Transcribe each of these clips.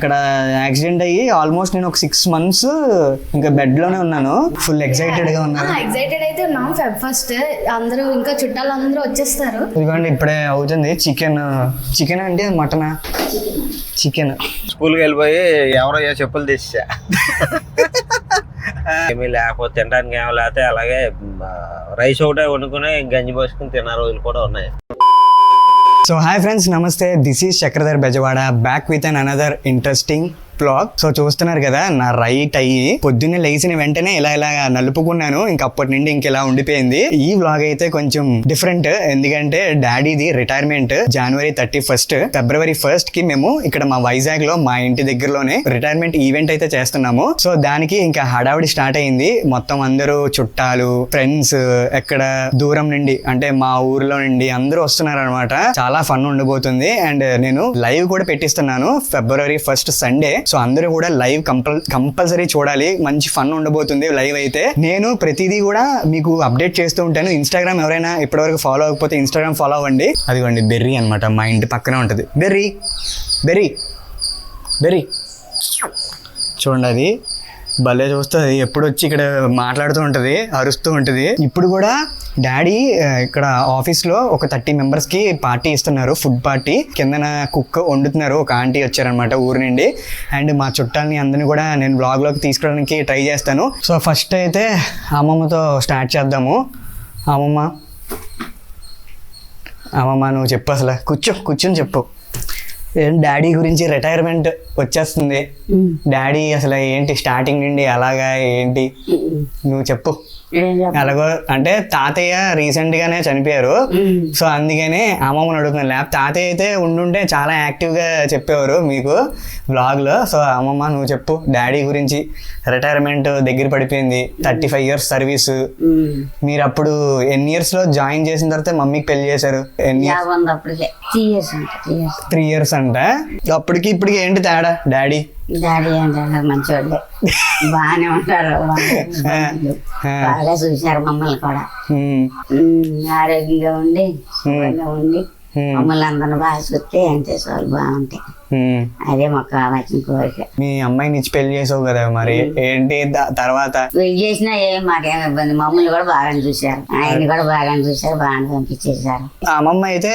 అక్కడ యాక్సిడెంట్ అయ్యి ఆల్మోస్ట్ నేను ఒక 6 months ఇంకా బెడ్ లోనే ఉన్నాను. ఫుల్ ఎక్సైటెడ్ గా ఉన్నాను. ఎక్సైటెడ్ అయితే ఉన్నాం. ఫెబ్ ఫస్ట్ అందరూ ఇంకా చుట్టాలు అందరూ వచ్చేస్తారు. ఇదిగోండి ఇప్పుడే అవుతుంది. చికెన్ అంటే మటనా? చికెన్. స్కూల్కి వెళ్ళిపోయి ఎవరో చెప్పులు తెచ్చా ఏమీ లేకపోతే తినడానికి ఏమో లేకపోతే అలాగే రైస్ ఒకటే వండుకుని గంజి పోసుకుని తిన్న రోజులు కూడా ఉన్నాయి. సో హాయ్ ఫ్రెండ్స్, నమస్తే. This is Chakradhar Bezawada, back with an another interesting blog. So చూస్తున్నారు కదా, నా రైట్ అయ్యి పొద్దున్నే లేచిన వెంటనే ఇలా నలుపుకున్నాను. అప్పటి నుండి ఇలా ఉండిపోయింది. ఈ వ్లాగ్ అయితే కొంచెం డిఫరెంట్, ఎందుకంటే డాడీది retirement January 31st, February 1st కి మేము ఇక్కడ మా వైజాగ్ లో మా ఇంటి దగ్గరలోనే రిటైర్మెంట్ ఈవెంట్ అయితే చేస్తున్నాము. సో దానికి ఇంకా హడావిడి స్టార్ట్ అయింది. మొత్తం అందరూ చుట్టాలు, ఫ్రెండ్స్, ఎక్కడ దూరం నుండి అంటే మా ఊర్లో నుండి అందరూ వస్తున్నారు అనమాట. చాలా ఫన్ ఉండబోతుంది. అండ్ నేను లైవ్ కూడా పెట్టిస్తున్నాను February 1st సండే. సో అందరూ కూడా లైవ్ కంపల్సరీ చూడాలి. మంచి ఫన్ ఉండబోతుంది లైవ్ అయితే. నేను ప్రతిదీ కూడా మీకు అప్డేట్ చేస్తూ ఉంటాను. ఇన్స్టాగ్రామ్ ఎవరైనా ఇప్పటివరకు ఫాలో అవ్వకపోతే ఇన్స్టాగ్రామ్ ఫాలో అవ్వండి. అదిగోండి బెర్రీ అనమాట, మా ఇంటి పక్కనే ఉంటుంది. బెర్రీ బెర్రీ బెర్రీ చూడండి, అది భలే చూస్తుంది. ఎప్పుడు వచ్చి ఇక్కడ మాట్లాడుతూ ఉంటుంది, అరుస్తూ ఉంటుంది. ఇప్పుడు కూడా డాడీ ఇక్కడ ఆఫీస్లో ఒక 30 members పార్టీ ఇస్తున్నారు, ఫుడ్ పార్టీ. కిందన కుక్ వండుతున్నారు. ఒక ఆంటీ వచ్చారనమాట ఊరు నుండి. అండ్ మా చుట్టాలని అందరినీ కూడా నేను బ్లాగ్లోకి తీసుకోవడానికి ట్రై చేస్తాను. సో ఫస్ట్ అయితే అమ్మమ్మతో స్టార్ట్ చేద్దాము. అమ్మమ్మ నువ్వు చెప్పు, అసలు కూర్చొని చెప్పు. డాడీ గురించి రిటైర్మెంట్ వచ్చేస్తుంది. డాడీ అసలు ఏంటి స్టార్టింగ్ నుండి అలాగా ఏంటి నువ్వు చెప్పు. అలాగో అంటే తాతయ్య రీసెంట్ గానే చనిపోయారు. సో అందుకని అమ్మమ్మని అడుగుతున్నాను. లేకపోతే తాతయ్య అయితే ఉండుంటే చాలా యాక్టివ్ గా చెప్పేవారు మీకు వ్లాగ్ లో. సో అమ్మమ్మ నువ్వు చెప్పు, డాడీ గురించి. రిటైర్మెంట్ దగ్గర పడిపోయింది, 35 years సర్వీస్. మీరు అప్పుడు ఎన్ని years లో జాయిన్ చేసిన తర్వాత మమ్మీకి పెళ్లి చేశారు? 3 years అంట. అప్పటికి ఇప్పటికి ఏంటి తేడా? డాడీ అంటే మంచివాళ్ళే, బాగానే ఉంటారు, బాగా చూశారు మమ్మల్ని కూడా. ఆరోగ్యంగా ఉండి మమ్మల్ని అందరిని బాగా చూస్తే అంతే చాలు, బాగుంటాయి. అదే మాకు కావాల్సిన కోరిక. మీ అమ్మాయిని ఇచ్చి పెళ్లి చేసావు కదా, మరి ఏంటి తర్వాత? పెళ్లి చేసినా ఏం మాకేం ఇబ్బంది. మమ్మల్ని కూడా బాగానే చూశారు, ఆయన్ని కూడా బాగానే చూశారు, బాగానే పంపించేశారు. అమ్మమ్మ అయితే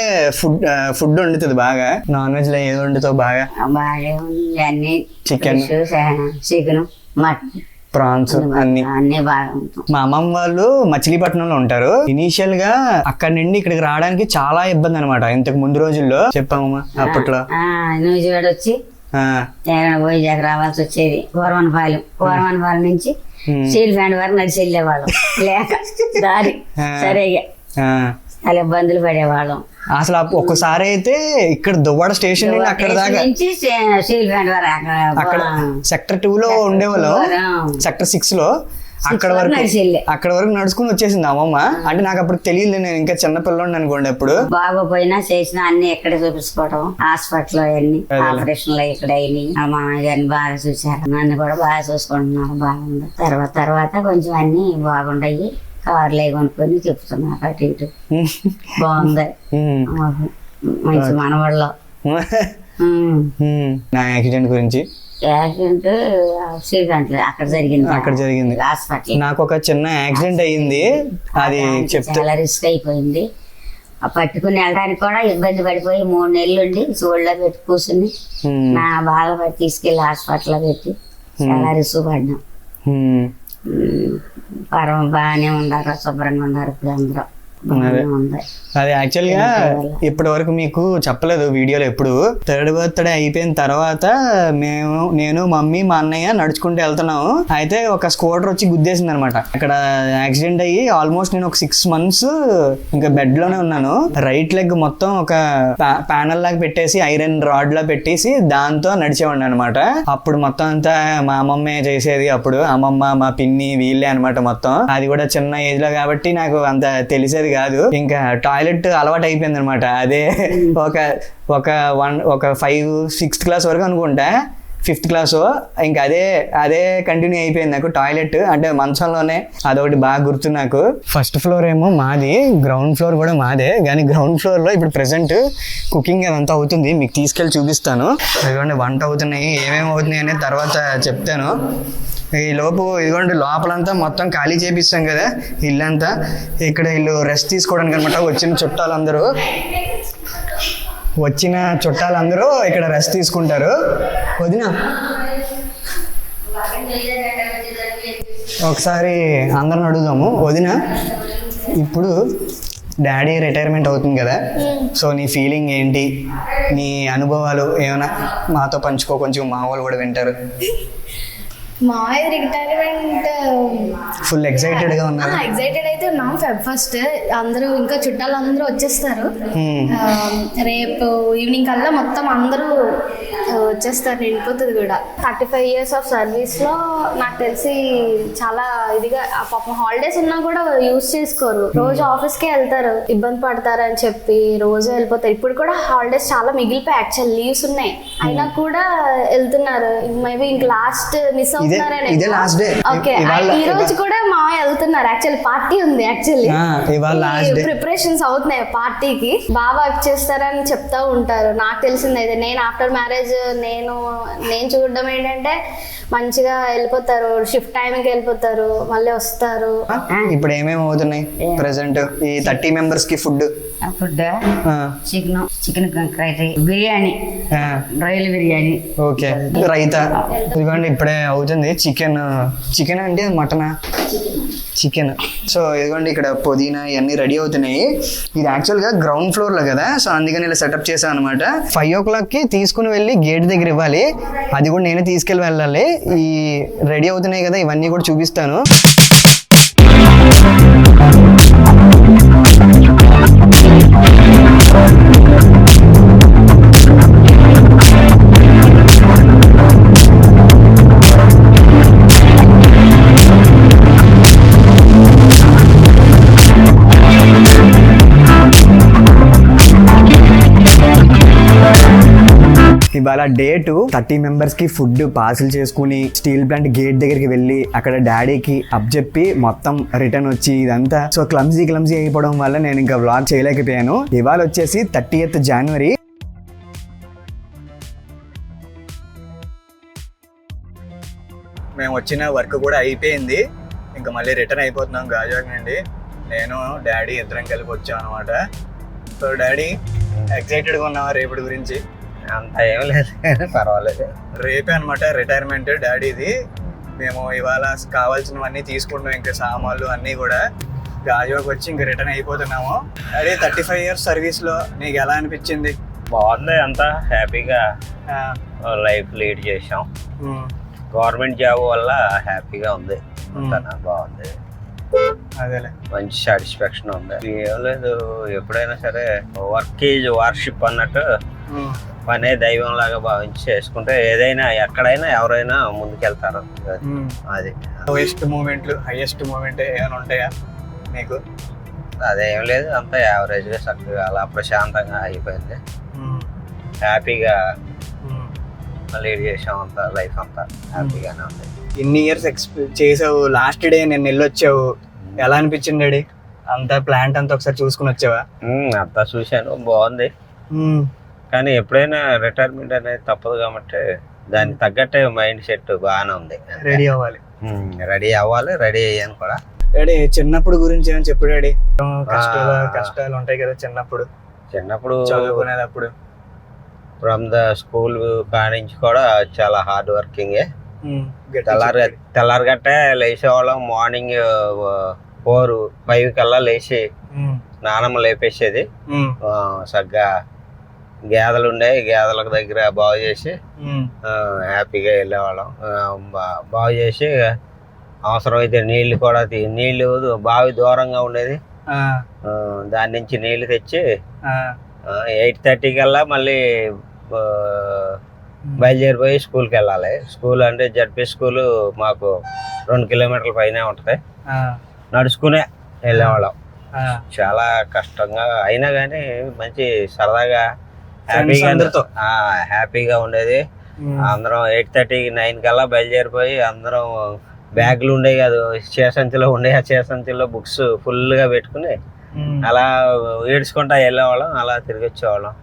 ఫుడ్ వండుతుంది బాగా. నాన్ వెజ్ లో ఏది వండుతావు బాగా? బాగా ఉంది అన్ని. చికెన్, మటన్, ప్రాన్స్ అన్ని బాగా ఉంటాం. మా అమ్మమ్మ వాళ్ళు మచిలీపట్నంలో ఉంటారు. ఇనీషియల్ గా అక్కడి నుండి ఇక్కడికి రావడానికి చాలా ఇబ్బంది అనమాట. ఇంతకు ముందు రోజుల్లో చెప్పామమ్మా అప్పట్లో నూజివేడ వచ్చి వైజాగ్ రావాల్సి వచ్చేది. కోరవనపాలెం నుంచి స్టీల్ ఫ్యాండ్ వరకు నడిచి వెళ్ళేవాళ్ళం, లేక దారి సరిగా చాలా ఇబ్బందులు పడేవాళ్ళం. అసలు ఒక్కసారి అయితే ఇక్కడ దువ్వాడ స్టేషన్ నుండి అక్కడ దాకా స్టీల్ ఫ్యాండ్ వరకు అక్కడ సెక్టర్ 2 లో ఉండేవాళ్ళం, సెక్టర్ 6 లో అక్కడ వరకు నడుచుకుని వచ్చేసింది అమ్మమ్మ. అంటే నాకు అప్పుడు తెలియదు, నేను ఇంకా చిన్నపిల్లని అనుకోండి. అప్పుడు బాగోపోయినా చేసిన అన్ని ఎక్కడ చూపించుకోవడం, హాస్పిటల్ అన్ని ఆపరేషన్లు ఇక్కడ అయినాయి. మా గారిని బాగా చూసారు, నన్ను కూడా బాగా చూసుకుంటున్నారు, బాగుంది. తర్వాత కొంచెం అన్ని బాగుంటాయి. కార్లు కొనుక్కొని చెప్తున్నారు అటు ఇటు, బాగుంది. మంచి మనవాళ్ళు. నా యాక్సిడెంట్ గురించి అక్కడ జరిగింది హాస్పిటల్. నాకు ఒక చిన్న యాక్సిడెంట్ అయ్యింది, అది చాలా రిస్క్ అయిపోయింది. పట్టుకుని వెళ్ళడానికి కూడా ఇబ్బంది పడిపోయి 3 నెలలు ఉండి చూడలో పెట్టి కూర్చుని నా బాగా పట్టి తీసుకెళ్లి హాస్పిటల్లో పెట్టి చాలా రిస్క్ పడ్డాం. పర్వం బాగానే ఉన్నారు, శుభ్రంగా ఉన్నారు ఇప్పుడు అందరూ. అది యాక్చువల్ గా ఇప్పటి వరకు మీకు చెప్పలేదు వీడియోలో. ఎప్పుడు 3rd birthday అయిపోయిన తర్వాత నేను మమ్మీ మా అన్నయ్య నడుచుకుంటూ వెళ్తున్నాము. అయితే ఒక స్కూటర్ వచ్చి గుద్దేసింది అనమాట. అక్కడ యాక్సిడెంట్ అయ్యి ఆల్మోస్ట్ నేను ఒక 6 months ఇంకా బెడ్ లోనే ఉన్నాను. రైట్ లెగ్ మొత్తం ఒక ప్యానల్ లాగా పెట్టేసి ఐరన్ రాడ్ లా పెట్టేసి దాంతో నడిచేవాడిని అనమాట. అప్పుడు మొత్తం అంతా మా అమ్మమ్మే చేసేది. అప్పుడు అమ్మమ్మ, మా పిన్ని, వీళ్ళే అనమాట మొత్తం. అది కూడా చిన్న ఏజ్ లో కాబట్టి నాకు అంత తెలిసేది కాదు. ఇంకా టాయిలెట్ అలవాటు అయిపోయింది అనమాట. అదే ఒక 5th, 6th class వరకు అనుకుంటా. 5th క్లాస్ ఇంకా అదే కంటిన్యూ అయిపోయింది నాకు. టాయిలెట్ అంటే మంచంలోనే, అదొకటి బాగా గుర్తు నాకు. ఫస్ట్ ఫ్లోర్ ఏమో మాది, గ్రౌండ్ ఫ్లోర్ కూడా మాదే. కానీ గ్రౌండ్ ఫ్లోర్ లో ఇప్పుడు ప్రెసెంట్ కుకింగ్ అదంతా అవుతుంది, మీకు తీసుకెళ్ళి చూపిస్తాను. ఇదిగోండి వంట అవుతున్నాయి, ఏమేమి అవుతున్నాయి అనేది తర్వాత చెప్తాను. ఈ లోపు ఇదిగోండి లోపలంతా మొత్తం ఖాళీ చేపిస్తాం కదా ఇల్లంతా. ఇక్కడ వీళ్ళు రెస్ట్ తీసుకోవడానికి అనమాట వచ్చిన చుట్టాలందరూ ఇక్కడ రెస్ట్ తీసుకుంటారు. వదినా ఒకసారి అందరం అడుగుదాము. వదిన, ఇప్పుడు డాడీ రిటైర్మెంట్ అవుతుంది కదా, సో నీ ఫీలింగ్ ఏంటి, నీ అనుభవాలు ఏమైనా మాతో పంచుకో, కొంచెం మా వాళ్ళు కూడా వింటారు. మా రిటైర్మెంట్ ఫుల్ ఎక్సైటెడ్గా ఉన్నారు. ఎక్సైటెడ్ అయితే ఉన్నాం. Feb 1st అందరూ ఇంకా చుట్టాలు అందరూ వచ్చేస్తారు. రేపు ఈవినింగ్ కల్లా మొత్తం అందరూ వచ్చేస్తారు, నిండిపోతుంది కూడా. 35 years ఆఫ్ సర్వీస్లో నాకు తెలిసి చాలా ఇదిగా పాపం హాలిడేస్ ఉన్నా కూడా యూజ్ చేసుకోరు. రోజు ఆఫీస్కే వెళ్తారు, ఇబ్బంది పడతారు అని చెప్పి రోజు వెళ్ళిపోతారు. ఇప్పుడు కూడా హాలిడేస్ చాలా మిగిలిపోయి యాక్చువల్ లీవ్స్ ఉన్నాయి, అయినా కూడా వెళ్తున్నారు. మేబీ ఇంక లాస్ట్ మిస్ అవుతున్నారని. ఓకే, ఈ రోజు కూడా మా వెళ్తున్నారు. యాక్చువల్లీ పార్టీ ఉంది, యాక్చువల్లీ ప్రిపరేషన్స్ అవుతున్నాయి పార్టీకి. బాగా చేస్తారని చెప్తా ఉంటారు. నాకు తెలిసింది అయితే, నేను ఆఫ్టర్ మ్యారేజ్ నేను చూడడం ఏంటంటే మంచిగా వెళ్ళిపోతారు, షిఫ్ట్ టైంకి వెళ్ళిపోతారు, మళ్ళీ వస్తారు. ఇప్పుడు ఏమేమి అవుతున్నాయి ప్రెసెంట్ ఈ 30 members కి ఫుడ్? చికెన్ కర్రీ, బిర్యానీ, రొయ్యల బిర్యానీ. ఓకే, రైతా. ఇదిగోండి ఇప్పుడే అవుతుంది. చికెన్ అంటే మటనా? చికెన్. సో ఇదిగోండి ఇక్కడ పుదీనా ఇవన్నీ రెడీ అవుతున్నాయి. ఇది యాక్చువల్గా గ్రౌండ్ ఫ్లోర్లో కదా, సో అందుకని ఇలా సెటప్ చేశాను అనమాట. 5 o'clockకి తీసుకుని వెళ్ళి గేట్ దగ్గర ఇవ్వాలి, అది కూడా నేనే తీసుకెళ్ళి వెళ్ళాలి. ఈ రెడీ అవుతున్నాయి కదా, ఇవన్నీ కూడా చూపిస్తాను. ఇవాళ డే 2 30 members కి ఫుడ్ పార్సిల్ చేసుకుని స్టీల్ ప్లాంట్ గేట్ దగ్గరికి వెళ్ళి అక్కడ డాడీకి అప్పచెప్పి మొత్తం రిటర్న్ వచ్చి ఇదంతా సో క్లమ్జీ అయిపోవడం వల్ల నేను ఇంకా వ్లాగ్ చేయలేకపోయాను. ఇవాళ వచ్చేసి 30th January. మేము వచ్చిన వర్క్ కూడా అయిపోయింది, ఇంకా మళ్ళీ రిటర్న్ అయిపోతున్నాం గాజువాక నుండి. నేను డాడీ ఇద్దరం కలిపి వచ్చాం అనమాట. సో డాడీ ఎక్సైటెడ్గా ఉన్నావా రేపటి గురించి? అంత ఏం లేదు, పర్వాలేదు. రేపే అనమాట రిటైర్మెంట్ డాడీది. మేము ఇవాళ కావాల్సినవన్నీ తీసుకుంటాం, ఇంకా సామాన్లు అన్నీ కూడా. గాజువాక వచ్చి ఇంకా రిటర్న్ అయిపోతున్నాము. డాడీ 35 years సర్వీస్లో నీకు ఎలా అనిపించింది? బాగుంది, అంతా హ్యాపీగా లైఫ్ లీడ్ చేసాం. గవర్నమెంట్ జాబ్ వల్ల హ్యాపీగా ఉంది, బాగుంది. అదేలే, మంచి సాటిస్ఫాక్షన్ ఉంది. ఏం లేదు, ఎప్పుడైనా సరే వర్క్ ఈజ్ వార్షిప్ అన్నట్టు పనే దైవం లాగా భావించి చేసుకుంటే ఏదైనా ఎక్కడైనా ఎవరైనా ముందుకెళ్తారు. అది హైయెస్ట్ మూమెంట్ ఏమైనా ఉంటాయా మీకు? అదేం లేదు, అంతా యావరేజ్గా చక్కగా అలా ప్రశాంతంగా అయిపోయింది. హ్యాపీగా లీడ్ చేసాం, అంతా లైఫ్ అంతా హ్యాపీగానే ఉంది. ఇన్ని ఇయర్స్ చేసావు, లాస్ట్ డే నేను వెళ్ళొచ్చావు, ఎలా అనిపించింది డాడీ? అంతా ప్లాంట్ అంతా ఒకసారి చూసుకుని వచ్చావా? అంతా చూశాను, బాగుంది. కానీ ఎప్పుడైనా రిటైర్మెంట్ అనేది తప్పదు కాబట్టి దానికి తగ్గట్టే మైండ్ సెట్ బాగానే ఉంది. రెడీ అవ్వాలి, రెడీ అయ్యాను కూడా. డాడీ చిన్నప్పుడు గురించి ఏమని చెప్పు డాడీ. కష్టాలు ఉంటాయి కదా చిన్నప్పుడు చదువుకునేటప్పుడు. ఫ్రమ్ ద స్కూల్ కానించి కూడా చాలా హార్డ్ వర్కింగే. తెల్లారగట్టే లేచేవాళ్ళం. మార్నింగ్ 4-5 కల్లా లేచి నానమ్మ లేపేసేది. సగ్గా గేదెలు ఉండేవి, గేదెల దగ్గర బాగు చేసి హ్యాపీగా వెళ్ళేవాళ్ళం. బాగు చేసి అవసరమైతే నీళ్లు కూడా నీళ్లు బావి దూరంగా ఉండేది, దాని నుంచి నీళ్లు తెచ్చి 8:30 కల్లా మళ్ళీ బయలుదేరిపోయి స్కూల్కి వెళ్ళాలి. స్కూల్ అంటే జడ్పీ స్కూల్ మాకు 2 kilometers పైనే ఉంటుంది. నడుచుకునే వెళ్ళేవాళ్ళం. చాలా కష్టంగా అయినా కానీ మంచి సరదాగా హ్యాపీగా ఉండేది. అందరం 8:30 9 కల్లా బయలుదేరిపోయి అందరం బ్యాగులు ఉండేవి కాదు, చేసంచులో ఉండే, ఆ చేసంచులో బుక్స్ ఫుల్గా పెట్టుకుని అలా ఏడ్చుకుంటా వెళ్ళేవాళ్ళం, అలా తిరిగి వచ్చేవాళ్ళం.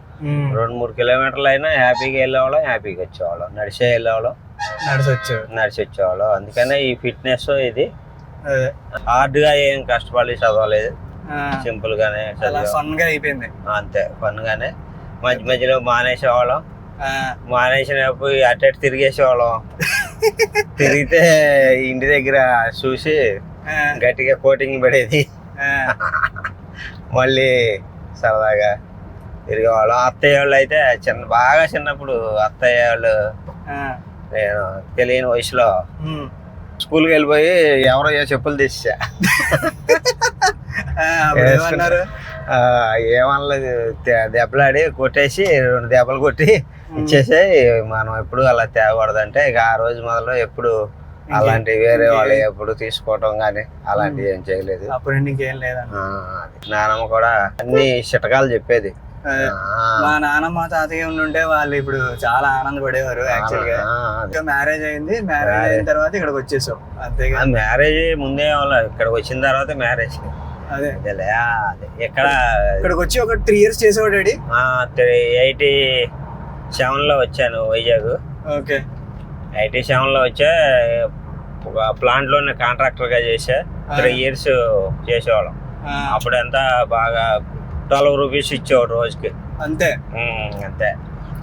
2-3 కిలోమీటర్లు అయినా హ్యాపీగా వెళ్ళేవాళ్ళం, హ్యాపీగా వచ్చేవాళ్ళం. నడిచే వెళ్ళేవాళ్ళం, నడిచి వచ్చేవాళ్ళం. అందుకనే ఈ ఫిట్నెస్ ఇది హార్డ్ గా ఏం కష్టపడి చదవలేదు, సింపుల్ గానే అయిపోయింది. అంతే ఫన్ గానే. మధ్య మధ్యలో మానేసేవాళ్ళం, మానేసినప్పుడు అటు తిరిగేసేవాళ్ళం. తిరిగితే ఇంటి దగ్గర చూసి గట్టిగా కోటింగ్ పడేది, మళ్ళీ సరదాగా తిరిగేవాళ్ళం. అత్తయ్య వాళ్ళు అయితే బాగా చిన్నప్పుడు అత్తయ్య వాళ్ళు నేను తెలియని వయసులో స్కూల్కి వెళ్ళిపోయి ఎవరో చెప్పులు తెచ్చా. ఏమనలేదు, దెబ్బలాడి కొట్టేసి 2 దెబ్బలు కొట్టి ఇచ్చేసి మనం ఎప్పుడు అలా తేకూడదంటే ఇక ఆ రోజు మొదలు ఎప్పుడు అలాంటివి వేరే వాళ్ళు ఎప్పుడు తీసుకోవటం కానీ అలాంటివి ఏం చేయలేదు. నానమ్మ కూడా అన్ని చిటకాలు చెప్పేది. మా నాన్నమ్మ తాతయ్య ఉంటే వాళ్ళు ఇప్పుడు చాలా ఆనందపడేవారు. యాక్చువల్ గా మ్యారేజ్ అయింది, మ్యారేజ్ అయిన తర్వాత ఇక్కడికి వచ్చేసాం అంతేగా. మ్యారేజ్ ముందే ఇక్కడికి వచ్చిన తర్వాత మ్యారేజ్ అదే ఇక్కడికి వచ్చి ఒక 3 years చేసేవాడు డాడీ. 87లో వచ్చాను వైజాగ్. ఓకే, 87లో వచ్చా. ఒక ప్లాంట్ లోనే కాంట్రాక్టర్ గా చేసా. 3 years చేసేవాళ్ళం. అప్పుడు ఎంత బాగా 12 రూపీస్ ఇచ్చేవాడు రోజుకి. అంతే అంతే.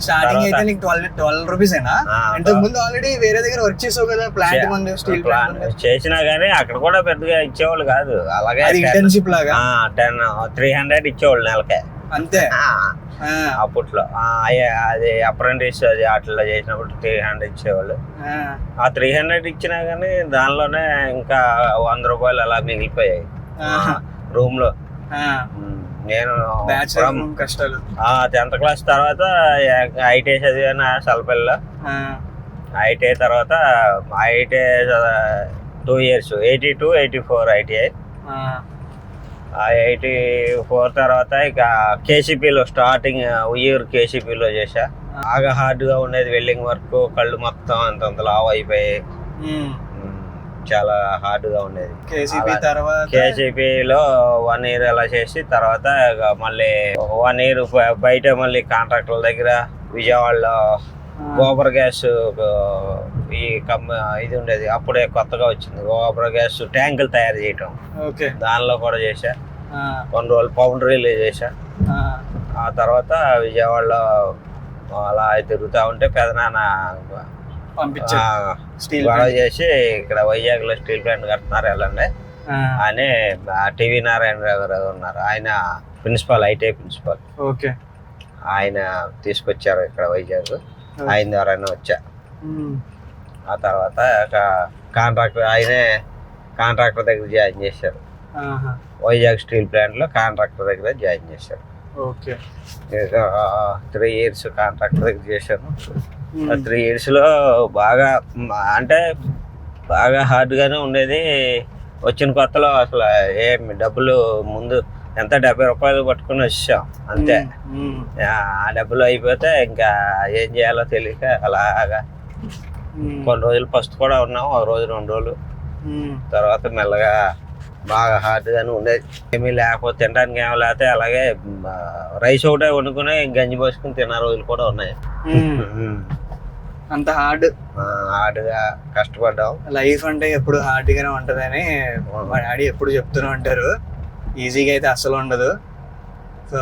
స్టార్టింగ్ అయితే నీకు 12 రూపీస్ అయినా ఇంతకు ముందు ఆల్రెడీ వేరే దగ్గర వర్క్ చేసావు కదా, ప్లాంట్ ముందు స్టీల్ ప్లాంట్ చేసినా గానీ అక్కడ కూడా పెద్దగా ఇచ్చేవాళ్ళు కాదు. అలాగే ఇంటర్న్షిప్ లాగా 300 ఇచ్చేవాళ్ళు నెలకే. అంతే అప్పట్లో అది అప్రెంటిస్ అది అట్లా చేసినప్పుడు 300 ఇచ్చేవాళ్ళు. ఆ 300 ఇచ్చినా గానీ దానిలోనే ఇంకా 100 రూపాయలు అలా మిగిలిపోయాయి రూమ్ లో. నేను కష్టాలు 10th క్లాస్ తర్వాత ఐటీఐ చదివాను సలపల్లిలో. ఐటీఐ తర్వాత ఐటీఐ 2 years 82-84 ఐటీఐ. 84 తర్వాత ఇక కేసీపీలో స్టార్టింగ్ ఉయ్యూరు కేసీపీలో చేసా. బాగా హార్డ్ గా ఉండేది వెల్డింగ్ వర్క్, కళ్ళు మొత్తం అంత లావ్ అయిపోయాయి, చాలా హార్డ్ గా ఉండేది. కేసీపీలో 1 year అలా చేసి తర్వాత మళ్ళీ 1 year బయట మళ్ళీ కాంట్రాక్టర్ల దగ్గర విజయవాడలో గోబర్ గ్యాస్ ఇది ఉండేది, అప్పుడే కొత్తగా వచ్చింది గోబర్ గ్యాస్ ట్యాంకులు తయారు చేయటం. దానిలో కూడా చేసా. కొన్ని రోజులు పౌండరీలు చేసా. ఆ తర్వాత విజయవాడలో అలా తిరుగుతా ఉంటే పెదనాన్న గొడవ చేసి ఇక్కడ వైజాగ్ లో స్టీల్ ప్లాంట్ కడుతున్నారు వెళ్ళండి అని టీవీ నారాయణరావు గారు ఉన్నారు, ఆయన ప్రిన్సిపాల్, ఐటీఐ ప్రిన్సిపాల్. ఆయన తీసుకొచ్చారు ఇక్కడ వైజాగ్. ఆయన ద్వారానే వచ్చా. ఆ తర్వాత ఆయనే కాంట్రాక్టర్ దగ్గర జాయిన్ చేశారు. వైజాగ్ స్టీల్ ప్లాంట్ లో కాంట్రాక్టర్ దగ్గర జాయిన్ చేశారు. 3 years కాంట్రాక్టర్ దగ్గర చేశాను. 3 years లో బాగా అంటే బాగా హార్డ్ గానే ఉండేది. వచ్చిన కొత్తలో అసలు ఏమి డబ్బులు ముందు ఎంత 70 రూపాయలు పట్టుకుని వచ్చాం అంతే. ఆ డబ్బులు అయిపోతే ఇంకా ఏం చేయాలో తెలియక అలాగా కొన్ని రోజులు ఫస్ట్ కూడా ఉన్నాం, 1 రోజు 2 రోజులు. తర్వాత మెల్లగా బాగా హార్డ్ గానే ఉండేది. ఏమీ లేకపోతే తినడానికి ఏమో లేకపోతే అలాగే రైస్ ఒకటే వండుకుని గంజి పోసుకుని తిన్న రోజులు కూడా ఉన్నాయి. అంత హార్డ్ గా కష్టపడ్డాం. లైఫ్ అంటే ఎప్పుడు హార్డ్ గానే ఉంటదని మా డాడీ ఎప్పుడు చెప్తూనే ఉంటారు. ఈజీగా అయితే అసలు ఉండదు. సో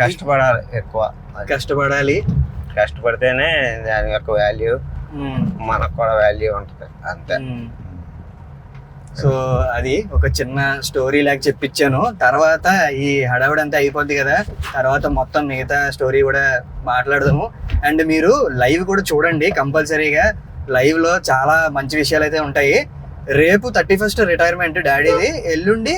కష్టపడాలి, ఎక్కువ కష్టపడాలి. కష్టపడితేనే దాని యొక్క వాల్యూ మనకు కూడా వాల్యూ ఉంటుంది అంతే. సో అది ఒక చిన్న స్టోరీ లాగా చెప్పించాను. తర్వాత ఈ హడావిడంతా అయిపోద్ది కదా, తర్వాత మొత్తం మిగతా స్టోరీ కూడా మాట్లాడదాము. అండ్ మీరు లైవ్ కూడా చూడండి కంపల్సరీగా. లైవ్ లో చాలా మంచి విషయాలు అయితే ఉంటాయి. రేపు 31st రిటైర్మెంట్ డాడీది, ఎల్లుండి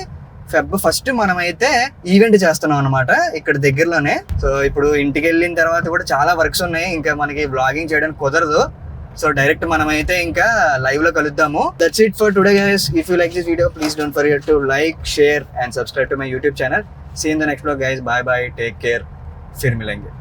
Feb 1st మనమైతే ఈవెంట్ చేస్తున్నాం అనమాట ఇక్కడ దగ్గరలోనే. సో ఇప్పుడు ఇంటికి వెళ్ళిన తర్వాత కూడా చాలా వర్క్స్ ఉన్నాయి, ఇంకా మనకి బ్లాగింగ్ చేయడానికి కుదరదు. సో డైరెక్ట్ మనమైతే ఇంకా లైవ్ లో కలుద్దాము. That's it for today guys. If you like this video please don't forget to like, share and subscribe to my YouTube channel. See in the next blog guys. Bye bye, take care, ఫిర్ మిలేంగే.